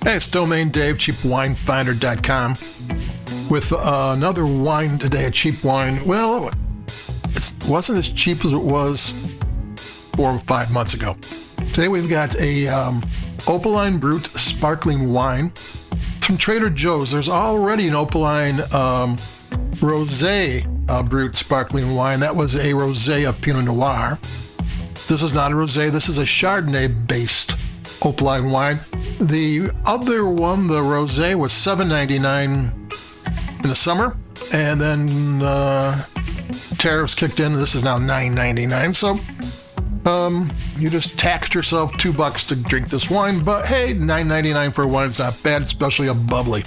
Hey, it's Domain Dave, cheapwinefinder.com, with another wine today, a cheap wine. Well, it wasn't as cheap as it was 4 or 5 months ago. Today we've got a Opaline Brut sparkling wine from Trader Joe's. There's already an Opaline Rosé Brut sparkling wine. That was a Rosé of Pinot Noir. This is not a Rosé. This is a Chardonnay-based Opaline wine. The other one, the Rosé, was $7.99 in the summer, and then tariffs kicked in. This is now $9.99. So you just taxed yourself $2 to drink this wine, but hey, $9.99 for a wine is not bad, especially a bubbly.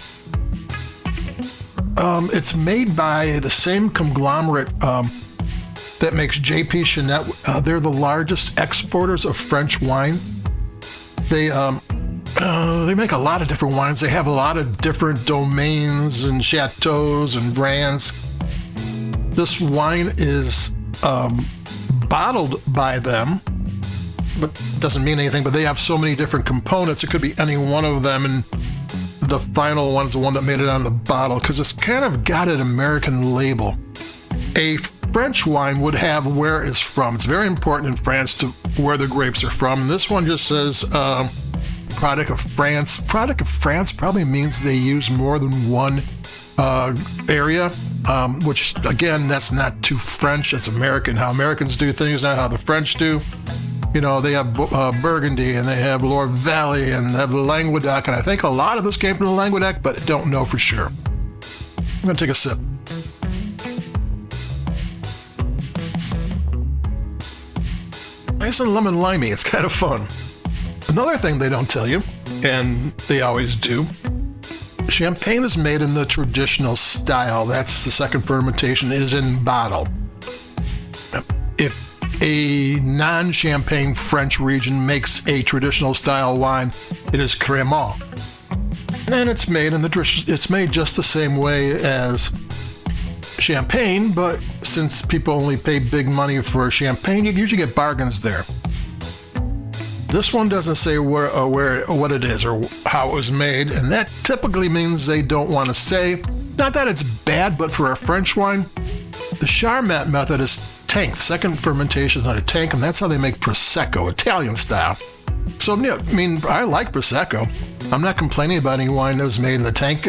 It's made by the same conglomerate that makes J.P. Chenet. They're the largest exporters of French wine. They make a lot of different wines. They have a lot of different domains and chateaus and brands. This wine is bottled by them, but doesn't mean anything. But they have so many different components. It could be any one of them, and the final one is the one that made it on the bottle because it's kind of got an American label. A French wine would have where it's from. It's very important in France to where the grapes are from. This one just says product of France. Product of France probably means they use more than one area, which again, that's not too French. It's American. How Americans do things, not how the French do. You know, they have Burgundy and they have Loire Valley and they have Languedoc, and I think a lot of this came from the Languedoc, but I don't know for sure. I'm going to take a sip. Nice and lemon limey. It's kind of fun. Another thing they don't tell you, and they always do, champagne is made in the traditional style. That's the second fermentation is in bottle. If a non-champagne French region makes a traditional style wine, it is crémant. And it's made just the same way as champagne, but since people only pay big money for champagne, you usually get bargains there. This one doesn't say where what it is or how it was made, and that typically means they don't want to say. Not that it's bad, but for a French wine, the Charmat method is tank. Second fermentation is on a tank, and that's how they make Prosecco, Italian style. So, yeah, I mean, I like Prosecco. I'm not complaining about any wine that was made in the tank,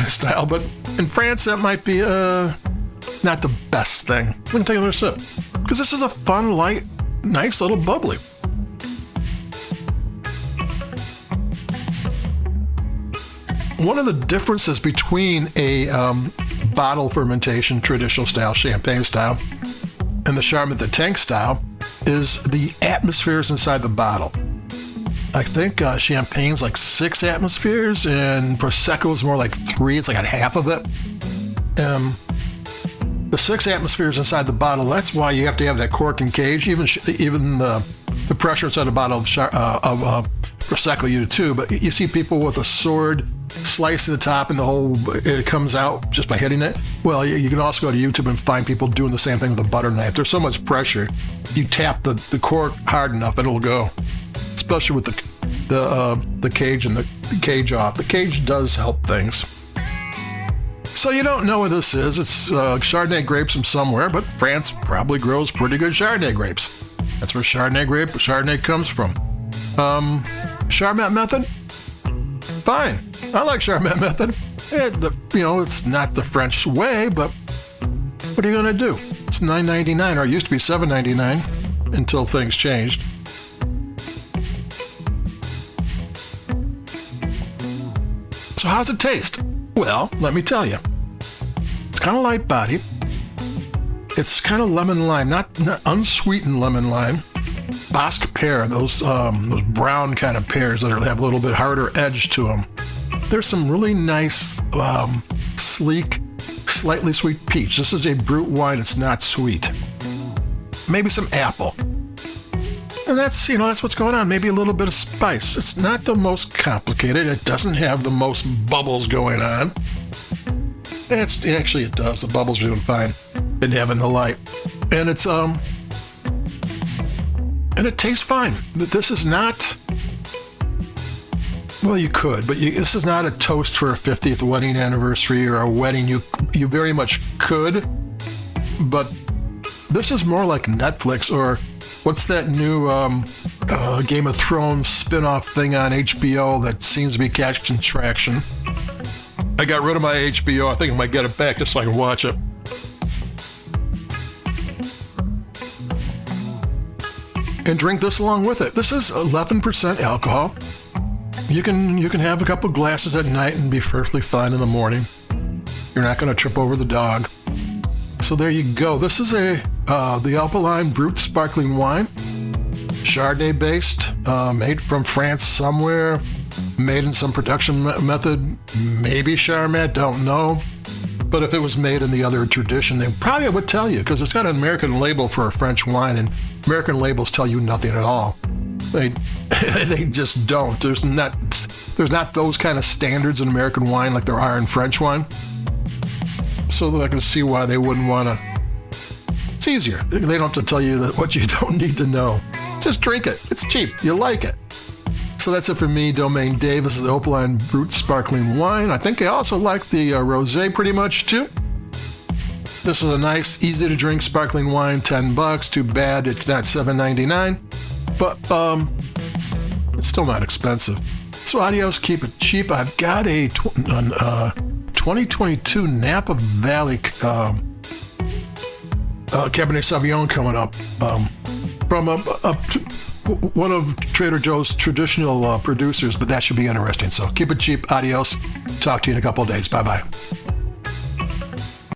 style, but in France, that might be not the best thing. Let me take another sip, because this is a fun, light, nice little bubbly. One of the differences between a bottle fermentation, traditional style, champagne style, and the Charmat, the tank style, is the atmospheres inside the bottle. I think champagne's like 6 atmospheres, and Prosecco is more like 3. It's like a half of it. The 6 atmospheres inside the bottle, that's why you have to have that cork and cage. Even the pressure inside the bottle of Prosecco, you do too. But you see people with a sword slicing the top and it comes out just by hitting it. Well, you can also go to YouTube and find people doing the same thing with a butter knife. There's so much pressure. You tap the cork hard enough, it'll go. Especially with the cage and the cage off. The cage does help things. So you don't know what this is. It's Chardonnay grapes from somewhere, but France probably grows pretty good Chardonnay grapes. That's where Chardonnay comes from. Charmat method? Fine. I like Charmat method. It's not the French way, but what are you going to do? It's $9.99, or it used to be $7.99 until things changed. So how's it taste? Well, let me tell you. It's kind of light bodied. It's kind of lemon lime, not unsweetened lemon lime. Basque pear, those brown kind of pears that have a little bit harder edge to them. There's some really nice, sleek, slightly sweet peach. This is a Brut wine. It's not sweet. Maybe some apple. And that's what's going on. Maybe a little bit of spice. It's not the most complicated. It doesn't have the most bubbles going on. It does. The bubbles are doing fine. Didn't have in the light. And and it tastes fine. This is not Well, you could, but this is not a toast for a 50th wedding anniversary or a wedding. You very much could, but this is more like Netflix, or what's that new Game of Thrones spin-off thing on HBO that seems to be catching traction. I got rid of my HBO. I think I might get it back just so I can watch it. And drink this along with it. This is 11% alcohol. You can have a couple glasses at night and be perfectly fine in the morning. You're not going to trip over the dog. So there you go. This is the Opaline Brut sparkling wine, Chardonnay-based, made from France somewhere, made in some production method, maybe Charmat, don't know. But if it was made in the other tradition, they probably would tell you, because it's got an American label for a French wine, and American labels tell you nothing at all. They just don't. There's not those kind of standards in American wine like there are in French wine. So I can see why they wouldn't want to. It's easier. They don't have to tell you what you don't need to know. Just drink it. It's cheap. You like it. So that's it for me, Domain Dave. This is the Opaline Brut sparkling wine. I think I also like the Rosé pretty much too. This is a nice, easy to drink sparkling wine, $10. Too bad it's not $7.99, but it's still not expensive. So adios, keep it cheap. I've got a 2022 Napa Valley Cabernet Sauvignon coming up from one of Trader Joe's traditional producers, but that should be interesting. So keep it cheap. Adios. Talk to you in a couple of days. Bye-bye.